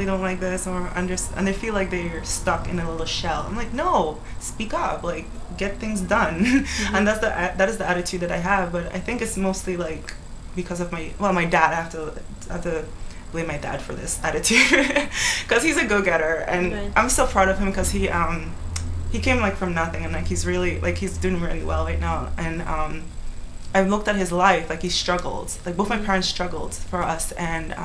don't like this and they feel like they're stuck in a little shell. I'm like, no, speak up, like get things done. Mm-hmm. And that is the attitude that I have. But I think it's mostly like because of my dad. I have to blame my dad for this attitude because he's a go-getter, and right. I'm so proud of him because he came like from nothing, and like he's doing really well right now. And I've looked at his life, like he struggled, like both my parents struggled for us, and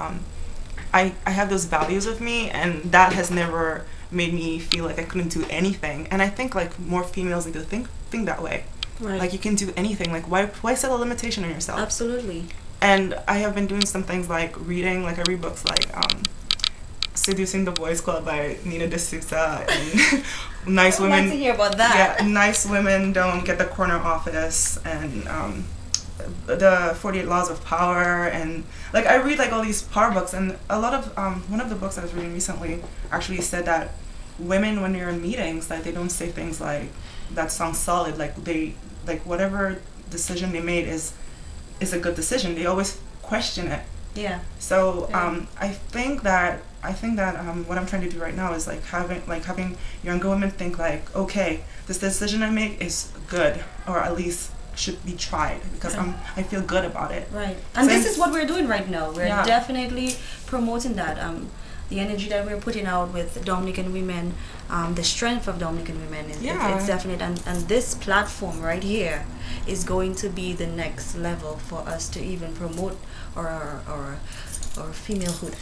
I have those values with me, and that has never made me feel like I couldn't do anything. And I think like more females need to think that way. Right. Like you can do anything. Like why set a limitation on yourself? Absolutely. And I have been doing some things like reading, like I read books like Seducing the Boys Club by Nina de Sousa, and Nice Women. I'd like to hear about that. Yeah, Nice Women Don't Get the Corner Office, and the 48 Laws of Power, and like I read like all these power books, and a lot of one of the books I was reading recently actually said that women, when they're in meetings, like they don't say things like that sounds solid, like whatever decision they made is a good decision. They always question it. Yeah. So I think that what I'm trying to do right now is having younger women think like, okay, this decision I make is good, or at least should be tried, because I feel good about it. Right. And this is what we're doing right now. We're definitely promoting that. The energy that we're putting out with Dominican women, the strength of Dominican women, it's definite. And this platform right here is going to be the next level for us to even promote our femalehood.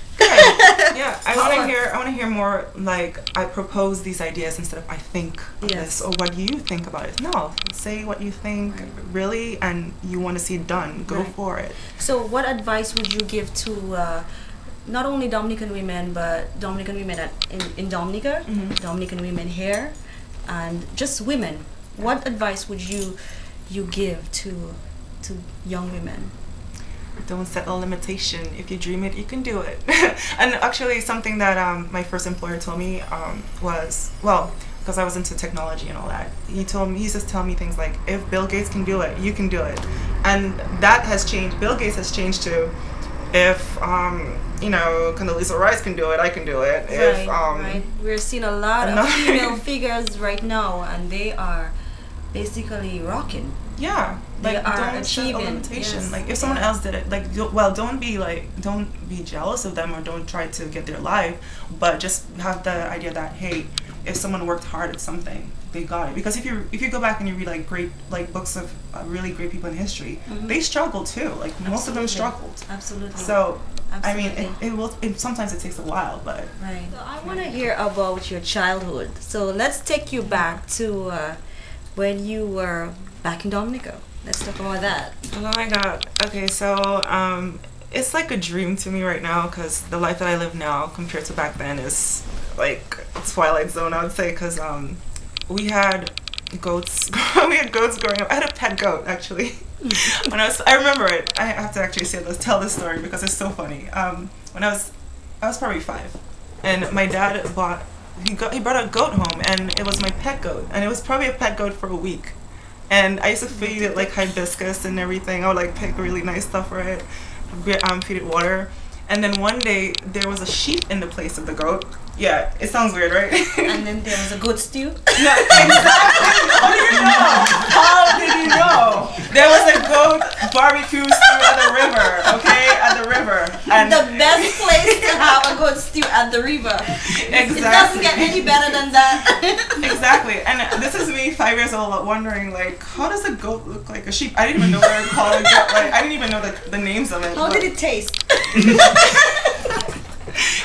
Yeah, I want to hear more like I propose these ideas instead of I think of this, or what do you think about it? No, say what you think really, and you want to see it done. Go for it. So what advice would you give to not only Dominican women, but Dominican women in Dominica, Dominican women here, and just women? What advice would you give to young women? Don't set a limitation. If you dream it, you can do it. And actually, something that my first employer told me was, well, because I was into technology and all that, he used to tell me things like, if Bill Gates can do it, you can do it. And that has changed. Bill Gates has changed too. If Condoleezza Rice can do it, I can do it. Right. We're seeing a lot of female figures right now, and they are basically rocking. Yeah, they like are don't set a limitation. Yes. Like if someone else did it, like don't be jealous of them, or don't try to get their life, but just have the idea that, hey, if someone worked hard at something, they got it. Because if you go back and you read like great books of really great people in history, they struggled too. Like most of them struggled. Absolutely. So I mean, it sometimes it takes a while, but right. So I want to hear about your childhood. So let's take you back to when you were back in Dominica. Let's talk about that. Oh my God. Okay, so it's like a dream to me right now, because the life that I live now compared to back then is like Twilight Zone, I would say, because we had goats. We had goats growing up. I had a pet goat actually. When I remember it. I have to actually tell this story because it's so funny. When I was probably 5, and my dad brought a goat home, and it was my pet goat, and it was probably a pet goat for a week. And I used to feed it like hibiscus and everything. I would like pick really nice stuff for it, feed it water. And then one day there was a sheep in the place of the goat. Yeah, it sounds weird, right? And then there was a goat stew? No, exactly. How do you know? How did you know? There was a goat barbecue stew at the river, okay? At the river. And the best place to have a goat stew at the river. Exactly. It doesn't get any better than that. Exactly. And this is me, 5 years old, wondering, like, how does a goat look like a sheep? I didn't even know what I would call it. Like, I didn't even know the names of it. How did it taste?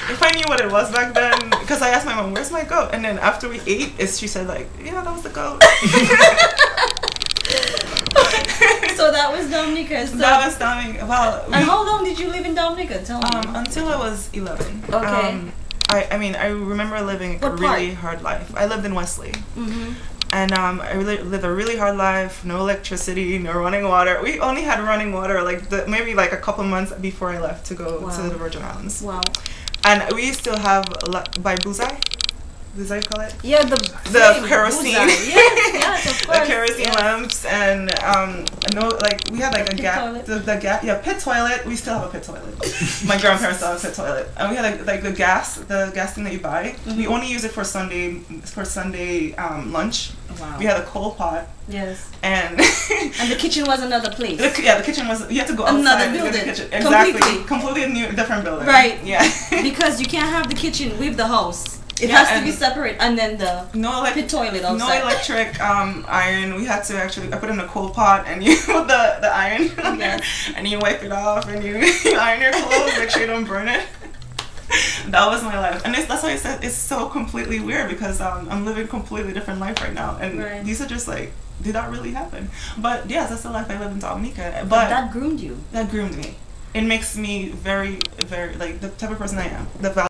If I knew what it was back then, because I asked my mom, where's my goat? And then after we ate, she said like, yeah, that was the goat. So that was Dominica. So that was Dominica. Well, and how long did you live in Dominica? Tell me. Until I was 11. Okay. I remember living a really hard life. I lived in Wesley. And I lived a really hard life. No electricity, no running water. We only had running water maybe like a couple months before I left to go to the Virgin Islands. Wow. And we still have by Buzai. Is that what you call it? Yeah, the kerosene. Yes, of course. The kerosene lamps and no, like we had like a gas, pit toilet. We still have a pit toilet. My grandparents still have a pit toilet, and we had like the gas thing that you buy. We only use it for Sunday lunch. Wow. We had a coal pot. Yes. And and the kitchen was another place. The kitchen was, you had to go outside another to building. get the kitchen. Exactly. Completely new, different building. Right. Yeah. Because you can't have the kitchen with the house. It has to be separate, and then the pit toilet outside. No electric iron. We had to actually, I put in a coal pot, and you put the iron on there, and you wipe it off, and you iron your clothes, make sure you don't burn it. That was my life, and that's why I said it's so completely weird, because I'm living a completely different life right now, and these are just like, did that really happen? But yes, that's the life I live in Dominica. But that groomed you. That groomed me. It makes me very, very, like, the type of person I am. The